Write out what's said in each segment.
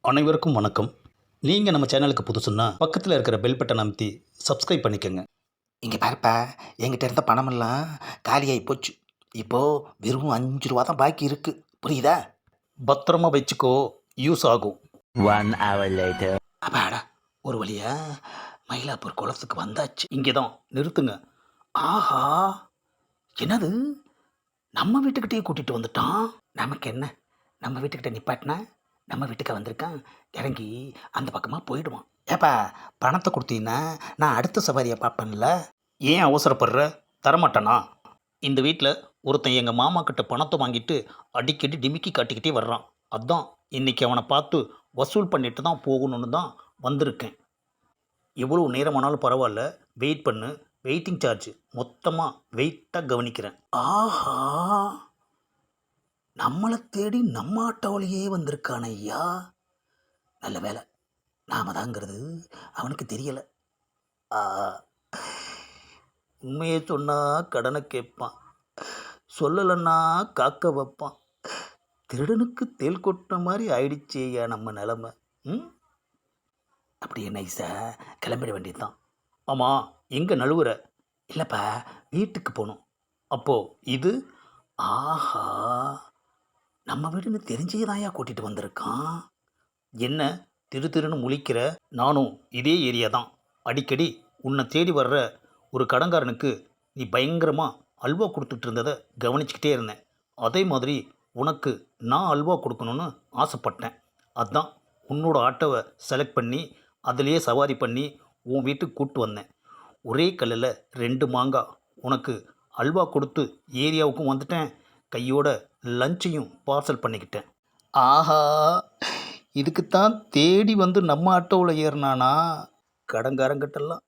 அனைவருக்கும் வணக்கம். நீங்கள் நம்ம சேனலுக்கு புதுசுன்னா பக்கத்தில் இருக்கிற பெல் பட்டனை அமைத்தி சப்ஸ்கிரைப் பண்ணிக்கோங்க. இங்கே பாருப்பா, என்கிட்ட இருந்த பணமெல்லாம் காலியாகி போச்சு. இப்போது வெறும் 5 ரூபா தான் பாக்கி இருக்குது. புரியுதா? பத்திரமா வச்சுக்கோ, யூஸ் ஆகும். 1 hour later. அப்பாடா, ஒரு வழியா மயிலாப்பூர் குளத்துக்கு வந்தாச்சு. இங்கே தான் நிறுத்துங்க. ஆஹா, என்னது நம்ம வீட்டுக்கிட்டே கூட்டிகிட்டு வந்துட்டான். நமக்கு என்ன, நம்ம வீட்டுக்கிட்ட நிப்பாட்டினா நம்ம வீட்டுக்கு வந்திருக்கான். இறங்கி அந்த பக்கமாக போயிடுவான். ஏப்பா, பணத்தை கொடுத்தீங்கன்னா நான் அடுத்த சவாரியை பார்ப்பேன்ல. ஏன் அவசரப்படுற? தரமாட்டானா? இந்த வீட்டில் ஒருத்தன் எங்கள் மாமா கிட்ட பணத்தை வாங்கிட்டு அடிக்கடி டிமிக்கி காட்டிக்கிட்டே வர்றான். அதான் இன்னைக்கு அவனை பார்த்து வசூல் பண்ணிட்டு தான் போகணுன்னு தான் வந்திருக்கேன். எவ்வளோ நேரமானாலும் பரவாயில்ல, வெயிட் பண்ணு. வெயிட்டிங் சார்ஜ் மொத்தமாக வெயிட்டாக கவனிக்கிறேன். ஆஹா, நம்மளை தேடி நம்ம ஆட்டோவிலேயே வந்திருக்கான ஐயா. நல்ல வேலை, நாம தாங்கிறது அவனுக்கு தெரியலை. ஆ, உண்மையை சொன்னால் கடனை கேட்பான், சொல்லலைன்னா காக்க வைப்பான். திருடனுக்கு தேல் கொட்டின மாதிரி ஆயிடுச்சேயா நம்ம நிலமை. ம், அப்படியே நைஸா கிளம்பிட வேண்டியது தான். ஆமாம், எங்கே நழுவுற? இல்லைப்பா, வீட்டுக்கு போகணும். அப்போது இது ஆஹா, நம்ம வீடுன்னு தெரிஞ்சே தான்யா கூட்டிகிட்டு வந்திருக்கான். என்ன திரு திருன்னு முழிக்கிற? நானும் இதே ஏரியா தான். அடிக்கடி உன்னை தேடி வர்ற ஒரு கடன்காரனுக்கு நீ பயங்கரமாக அல்வா கொடுத்துட்டு இருந்ததை கவனிச்சுக்கிட்டே இருந்தேன். அதே மாதிரி உனக்கு நான் அல்வா கொடுக்கணுன்னு ஆசைப்பட்டேன். அதான் உன்னோட ஆட்டோவை செலக்ட் பண்ணி அதிலேயே சவாரி பண்ணி உன் வீட்டுக்கு கூப்பிட்டு வந்தேன். ஒரே கல்லில் 2 மாங்காய். உனக்கு அல்வா கொடுத்து ஏரியாவுக்கும் வந்துட்டேன், கையோட லஞ்சையும் பார்சல் பண்ணிக்கிட்டேன். ஆஹா, இதுக்குத்தான் தேடி வந்து நம்ம ஆட்டோவில் ஏறினானா? கடன்காரங்கிட்டெல்லாம்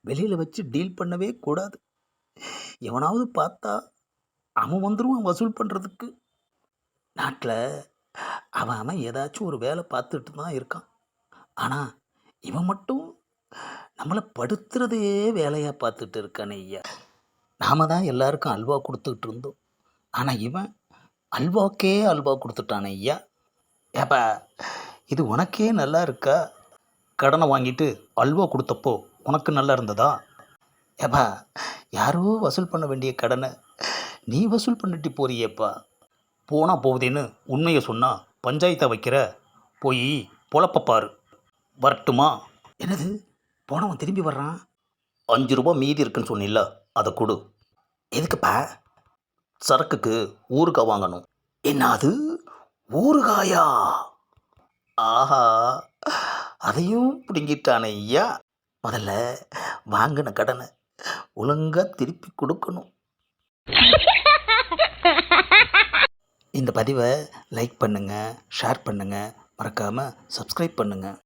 வெளியில் வச்சு டீல் பண்ணவே கூடாது. எவனாவது பார்த்தா அவன் வந்துடுவான் வசூல் பண்ணுறதுக்கு. நாட்டில் அவன் ஏதாச்சும் ஒரு வேலை பார்த்துட்டு தான் இருக்கான். ஆனால் இவன் மட்டும் நம்மளை படுத்துறதே வேலையாக பார்த்துட்டு இருக்கானே ஐயா. நாம தான் எல்லாருக்கும் அல்வா கொடுத்துக்கிட்டு இருந்தோம். ஆனால் இவன் அல்வாக்கே அல்வா கொடுத்துட்டானே ஐயா. ஏப்பா, இது உனக்கே நல்லா இருக்கா? கடனை வாங்கிட்டு அல்வா கொடுத்தப்போ உனக்கு நல்லா இருந்ததா? ஏப்பா, யாரோ வசூல் பண்ண வேண்டிய கடனை நீ வசூல் பண்ணிட்டு போறியேப்பா. போனால் போகுதேன்னு உண்மையை சொன்னால் பஞ்சாயத்தை வைக்கிற. போய் பொழப்ப பாரு. வரட்டுமா? என்னது, போனவன் திரும்பி வர்றான். 5 ரூபா மீதி இருக்குன்னு சொன்னில்ல, அதை கொடு. எதுக்குப்பா? சரக்குக்கு ஊறுகாய் வாங்கணும். என்னது, ஊறுகாயா? ஆஹா, அதையும் பிடுங்கிட்டானே ஐயா. முதல்ல வாங்கின கடனை ஒழுங்காக திருப்பி கொடுக்கணும். இந்த பதிவை லைக் பண்ணுங்கள், ஷேர் பண்ணுங்கள், மறக்காமல் சப்ஸ்கிரைப் பண்ணுங்கள்.